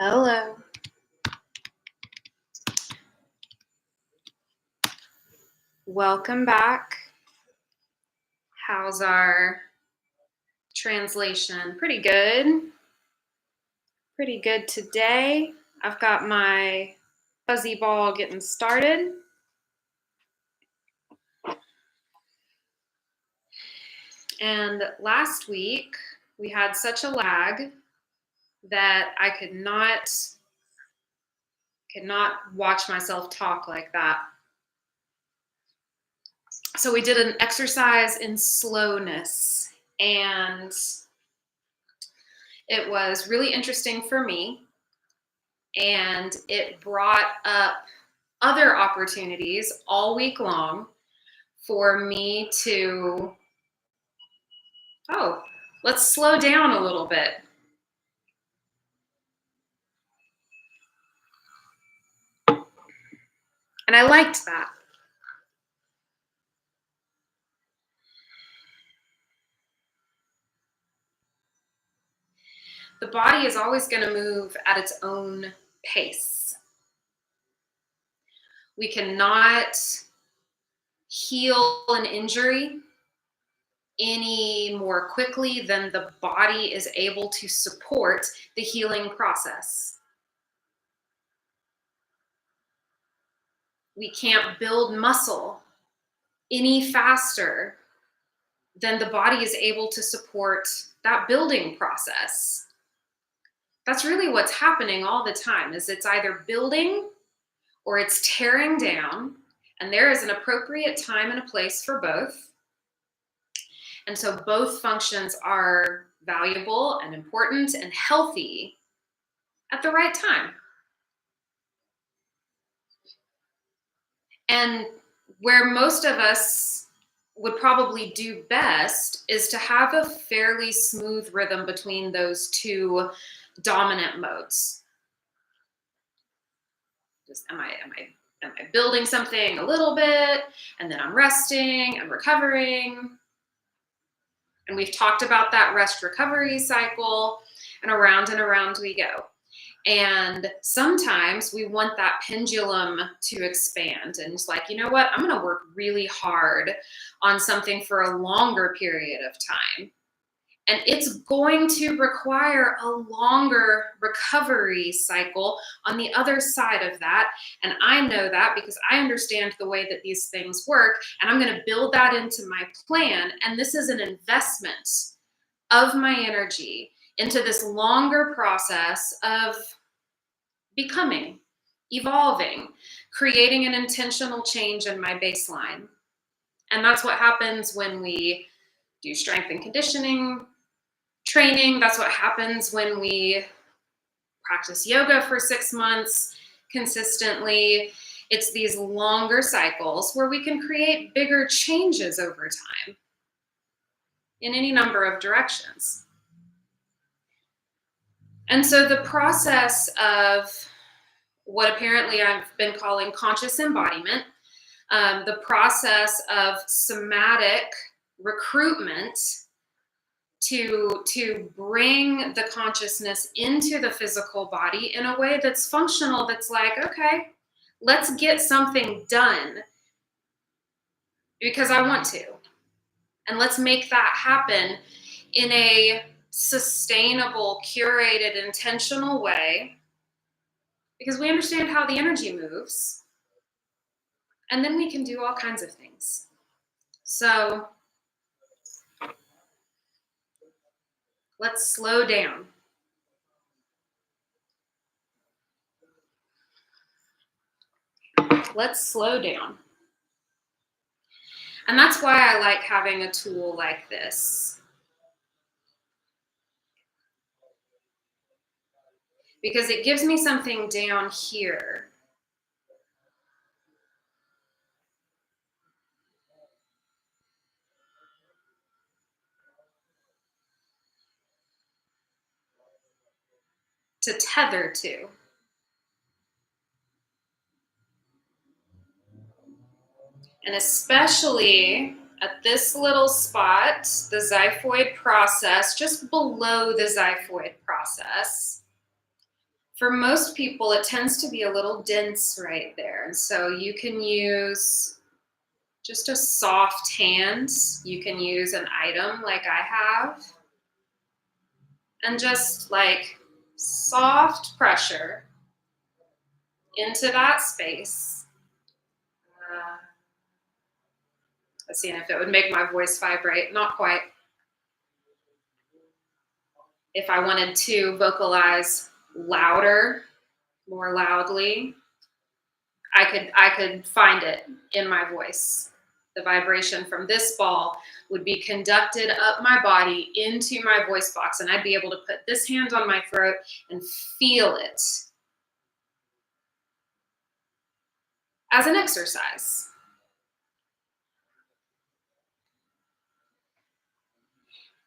Hello. Welcome back. How's our translation? Pretty good. Pretty good today. I've got my fuzzy ball getting started. And last week we had such a lag that I could not watch myself talk like that. So we did an exercise in slowness, and it was really interesting for me, and it brought up other opportunities all week long for me to, let's slow down a little bit. And I liked that. The body is always going to move at its own pace. We cannot heal an injury any more quickly than the body is able to support the healing process. We can't build muscle any faster than the body is able to support that building process. That's really what's happening all the time, is it's either building or it's tearing down, and there is an appropriate time and a place for both. And so both functions are valuable and important and healthy at the right time. And where most of us would probably do best is to have a fairly smooth rhythm between those two dominant modes. Just am I building something a little bit, and then I'm resting and recovering? And we've talked about that rest recovery cycle, and around we go. And sometimes we want that pendulum to expand, and it's like, you know what, I'm going to work really hard on something for a longer period of time. And it's going to require a longer recovery cycle on the other side of that. And I know that because I understand the way that these things work, and I'm going to build that into my plan. And this is an investment of my energy into this longer process of becoming, evolving, creating an intentional change in my baseline. And that's what happens when we do strength and conditioning training. That's what happens when we practice yoga for 6 months consistently. It's these longer cycles where we can create bigger changes over time in any number of directions. And so the process of what apparently I've been calling conscious embodiment, the process of somatic recruitment to bring the consciousness into the physical body in a way that's functional, that's like, okay, let's get something done because I want to. And let's make that happen in a sustainable, curated, intentional way, because we understand how the energy moves. And then we can do all kinds of things. So let's slow down. Let's slow down. And that's why I like having a tool like this. Because it gives me something down here to tether to. And especially at this little spot, the xiphoid process, just below the xiphoid process, For most people, it tends to be a little dense right there. And so you can use just a soft hand. You can use an item like I have. And just like soft pressure into that space. Let's see if it would make my voice vibrate. Not quite. If I wanted to vocalize louder, more loudly, I could find it in my voice. The vibration from this ball would be conducted up my body into my voice box, and I'd be able to put this hand on my throat and feel it as an exercise.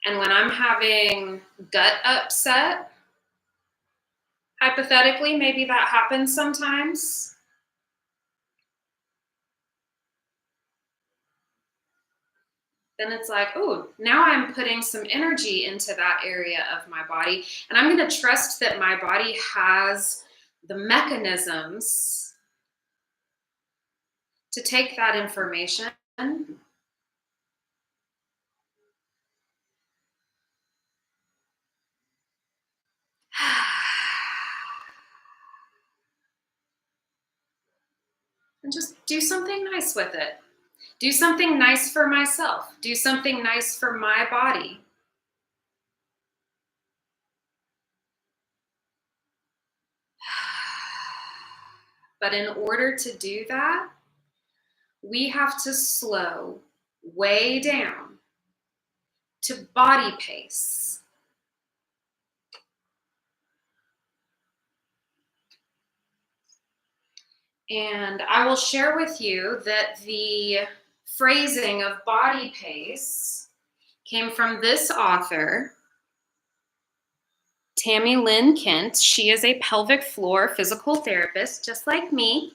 And when I'm having gut upset, hypothetically, maybe that happens sometimes. Then it's like, oh, now I'm putting some energy into that area of my body. And I'm going to trust that my body has the mechanisms to take that information and just do something nice with it. Do something nice for myself. Do something nice for my body. But in order to do that, we have to slow way down to body pace. And I will share with you that the phrasing of body pace came from this author, Tammy Lynn Kent. She is a pelvic floor physical therapist, just like me.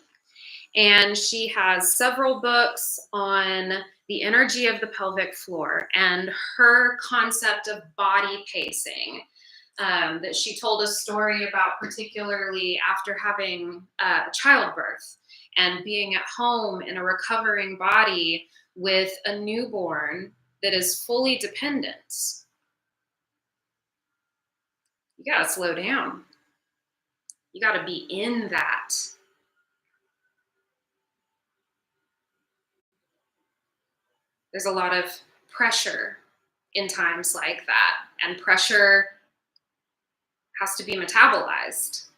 And she has several books on the energy of the pelvic floor and her concept of body pacing. That she told a story about, particularly after having childbirth and being at home in a recovering body with a newborn that is fully dependent. You got to slow down. You got to be in that. There's a lot of pressure in times like that, and pressure has to be metabolized.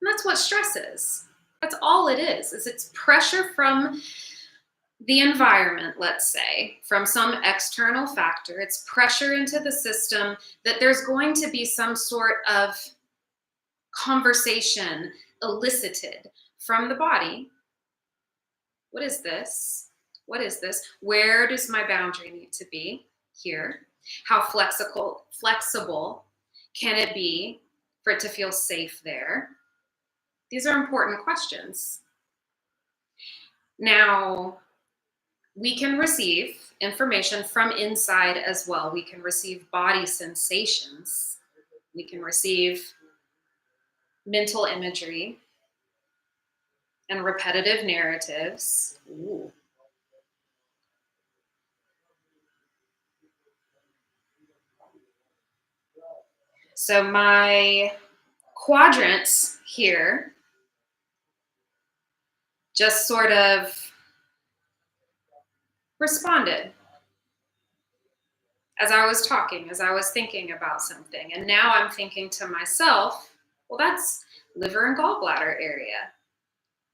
And that's what stress is. That's all it is it's pressure from the environment, let's say, from some external factor. It's pressure into the system that there's going to be some sort of conversation elicited from the body. What is this? What is this? Where does my boundary need to be? Here. How flexible can it be for it to feel safe there? These are important questions. Now, we can receive information from inside as well. We can receive body sensations. We can receive mental imagery and repetitive narratives. Ooh. So my quadrants here just sort of responded as I was talking, as I was thinking about something. And now I'm thinking to myself, well, that's liver and gallbladder area.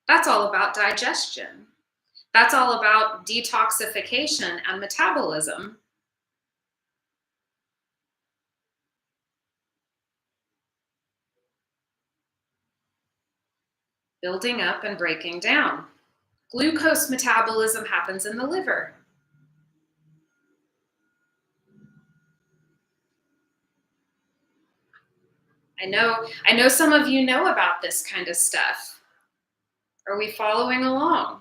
That's all about digestion. That's all about detoxification and metabolism. Building up and breaking down. Glucose metabolism happens in the liver. I know some of you know about this kind of stuff. Are we following along?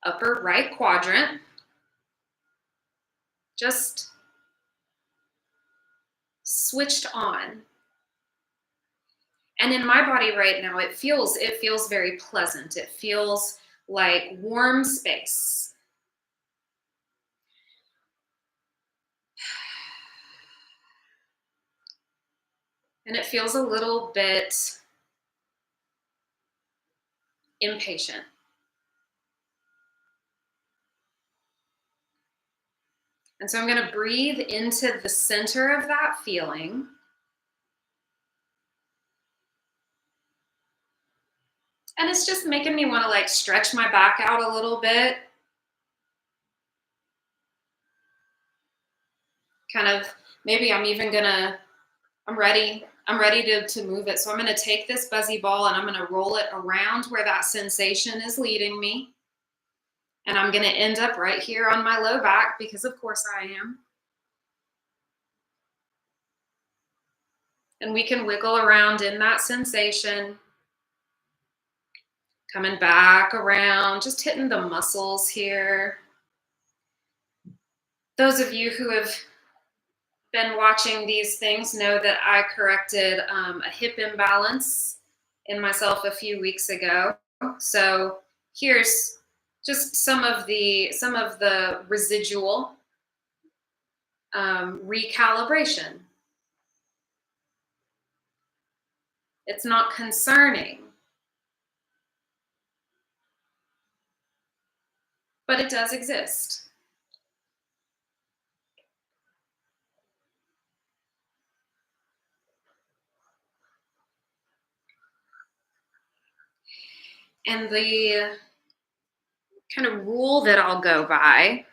Upper right quadrant. Just switched on. And in my body right now, it feels very pleasant. It feels like warm space. And it feels a little bit impatient. And so I'm going to breathe into the center of that feeling. And it's just making me want to like stretch my back out a little bit. Kind of, maybe I'm ready. I'm ready to move it. So I'm going to take this buzzy ball and I'm going to roll it around where that sensation is leading me. And I'm going to end up right here on my low back because of course I am. And we can wiggle around in that sensation. Coming back around, just hitting the muscles here. Those of you who have been watching these things know that I corrected a hip imbalance in myself a few weeks ago. So here's just some of the residual recalibration. It's not concerning, but it does exist. And the kind of rule that I'll go by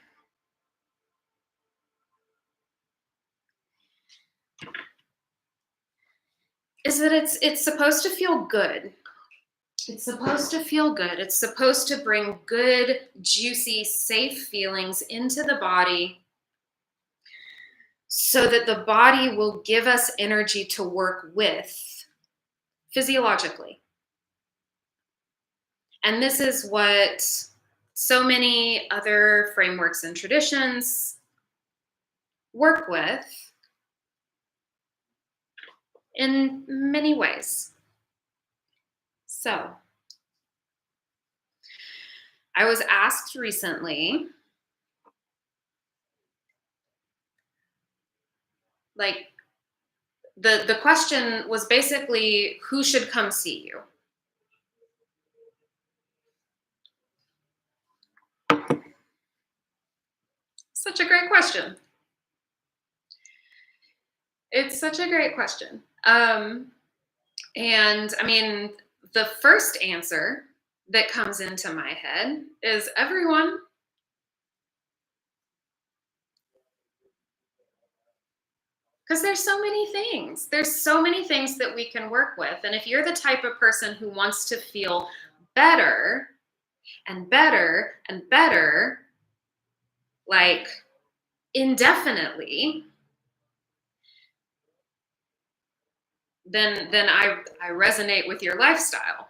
is that it's supposed to feel good. It's supposed to feel good. It's supposed to bring good, juicy, safe feelings into the body so that the body will give us energy to work with physiologically. And this is what so many other frameworks and traditions work with in many ways. So, I was asked recently, like, the question was basically, who should come see you? Such a great question. It's such a great question. And I mean, the first answer that comes into my head is everyone. Because there's so many things. There's so many things that we can work with. And if you're the type of person who wants to feel better and better and better, like indefinitely, then I resonate with your lifestyle.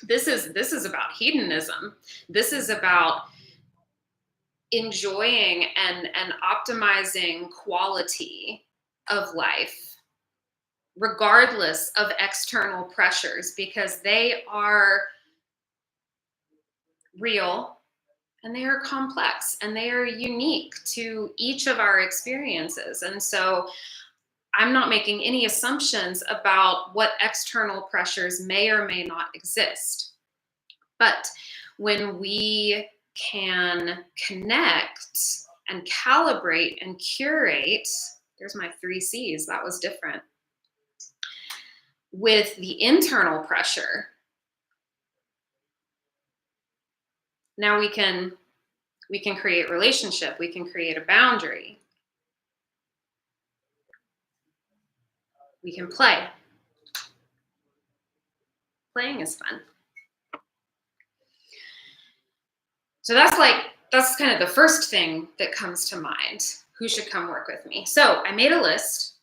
This is about hedonism. This is about enjoying and optimizing quality of life, regardless of external pressures, because they are real and they are complex and they are unique to each of our experiences. And so I'm not making any assumptions about what external pressures may or may not exist. But when we can connect and calibrate and curate, there's my 3 C's, that was different, with the internal pressure, now we can create relationship, we can create a boundary, we can play. Playing is fun. So that's kind of the first thing that comes to mind. Who should come work with me? So I made a list,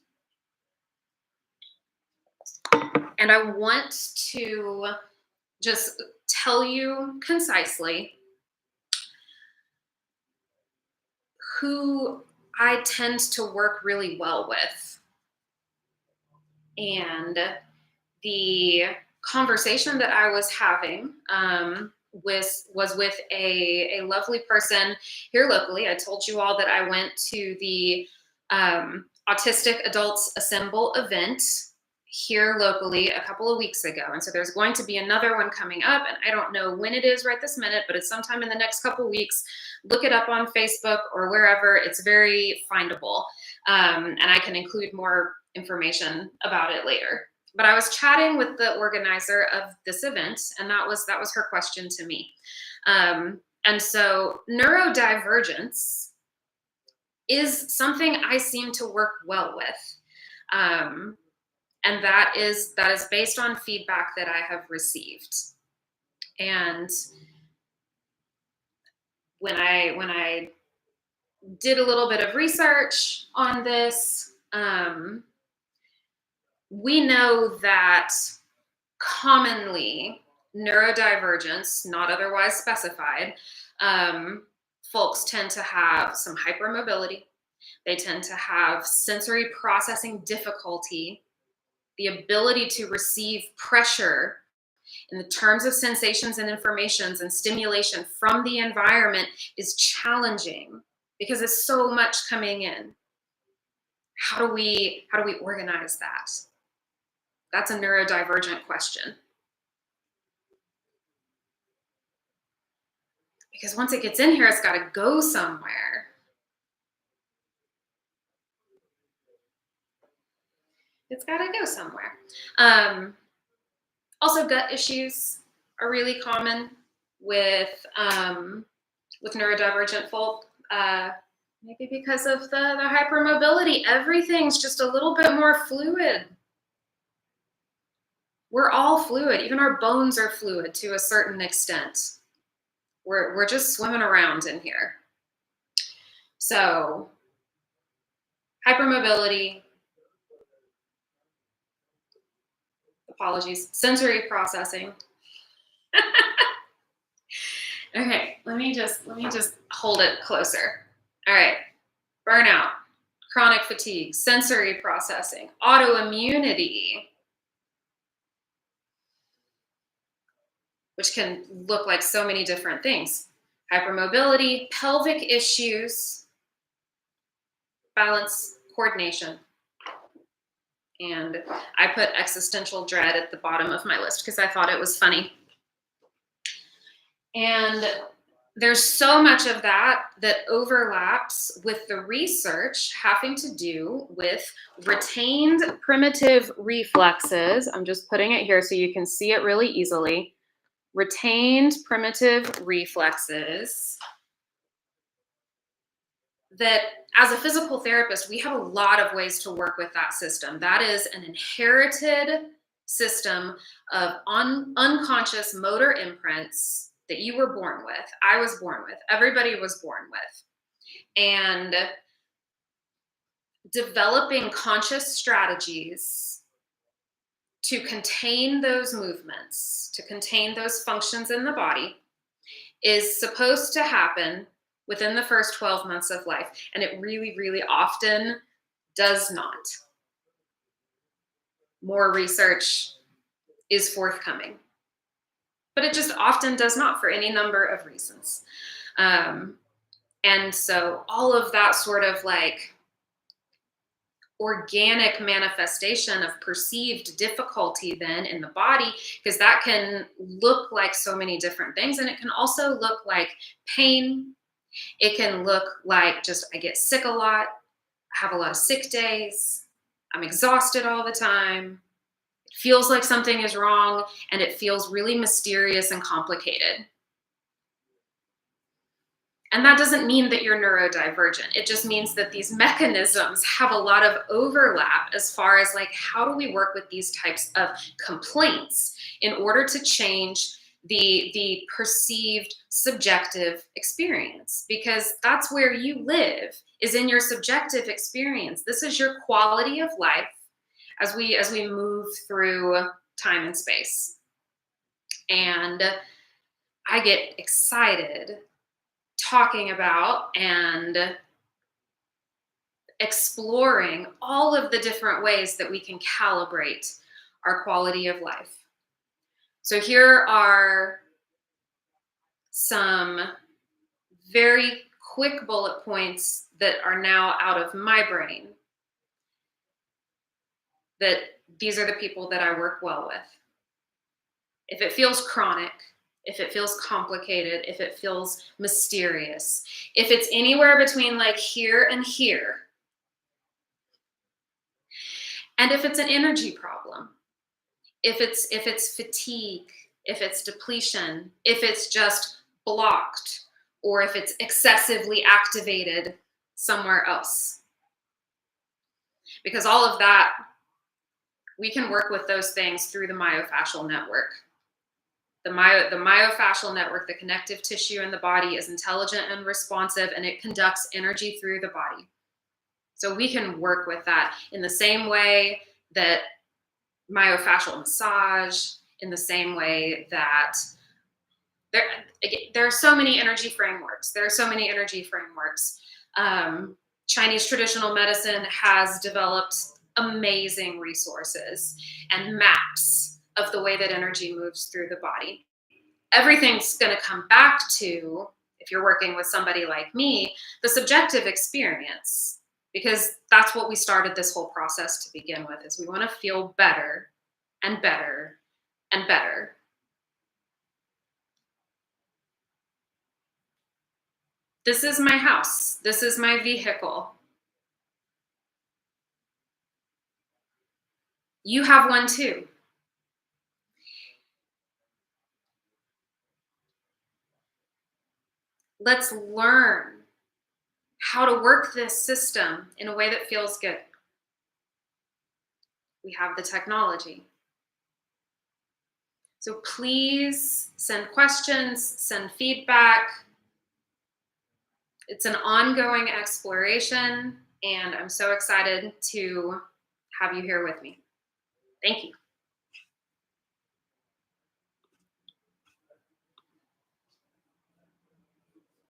and I want to just tell you concisely who I tend to work really well with And the conversation that I was having was with a lovely person here locally. I told you all that I went to the Autistic Adults Assemble event here locally a couple of weeks ago. And so there's going to be another one coming up, and I don't know when it is right this minute, but it's sometime in the next couple of weeks. Look it up on Facebook or wherever. It's very findable. And I can include more information about it later. But I was chatting with the organizer of this event, and that was her question to me. And so neurodivergence is something I seem to work well with. And that is based on feedback that I have received. And when I did a little bit of research on this, we know that commonly neurodivergence, not otherwise specified, folks tend to have some hypermobility. They tend to have sensory processing difficulty. The ability to receive pressure in the terms of sensations and informations and stimulation from the environment is challenging because it's so much coming in. How do we organize that? That's a neurodivergent question. Because once it gets in here, it's got to go somewhere. It's got to go somewhere. Also, gut issues are really common with neurodivergent folk. Maybe because of the hypermobility, everything's just a little bit more fluid. We're all fluid. Even our bones are fluid to a certain extent. We're just swimming around in here. So, hypermobility, apologies, sensory processing. Okay, let me just hold it closer. All right, burnout, chronic fatigue, sensory processing, autoimmunity, which can look like so many different things. Hypermobility, pelvic issues, balance, coordination. And I put existential dread at the bottom of my list because I thought it was funny. And there's so much of that overlaps with the research having to do with retained primitive reflexes. I'm just putting it here so you can see it really easily. Retained primitive reflexes that as a physical therapist, we have a lot of ways to work with that system. That is an inherited system of unconscious motor imprints that you were born with. I was born with. Everybody was born with. And developing conscious strategies to contain those movements, to contain those functions in the body, is supposed to happen within the first 12 months of life. And it really, really often does not. More research is forthcoming. But it just often does not for any number of reasons. And so all of that sort of like organic manifestation of perceived difficulty then in the body, because that can look like so many different things. And it can also look like pain. It can look like just I get sick a lot. I have a lot of sick days. I'm exhausted all the time. It feels like something is wrong, and it feels really mysterious and complicated. And that doesn't mean that you're neurodivergent. It just means that these mechanisms have a lot of overlap as far as like, how do we work with these types of complaints in order to change the perceived subjective experience? Because that's where you live, is in your subjective experience. This is your quality of life as we move through time and space. And I get excited talking about and exploring all of the different ways that we can calibrate our quality of life. So here are some very quick bullet points that are now out of my brain, that these are the people that I work well with. If it feels chronic, if it feels complicated, if it feels mysterious, if it's anywhere between like here and here, and if it's an energy problem, if it's fatigue, if it's depletion, if it's just blocked, or if it's excessively activated somewhere else. Because all of that, we can work with those things through the myofascial network. The myofascial network, the connective tissue in the body, is intelligent and responsive, and it conducts energy through the body. So we can work with that in the same way that myofascial massage, in the same way that there are so many energy frameworks. Chinese traditional medicine has developed amazing resources and maps of the way that energy moves through the body. Everything's going to come back to, if you're working with somebody like me, the subjective experience, because that's what we started this whole process to begin with, is we want to feel better and better and better. This is my house. This is my vehicle. You have one too. Let's learn how to work this system in a way that feels good. We have the technology. So please send questions, send feedback. It's an ongoing exploration, and I'm so excited to have you here with me. Thank you.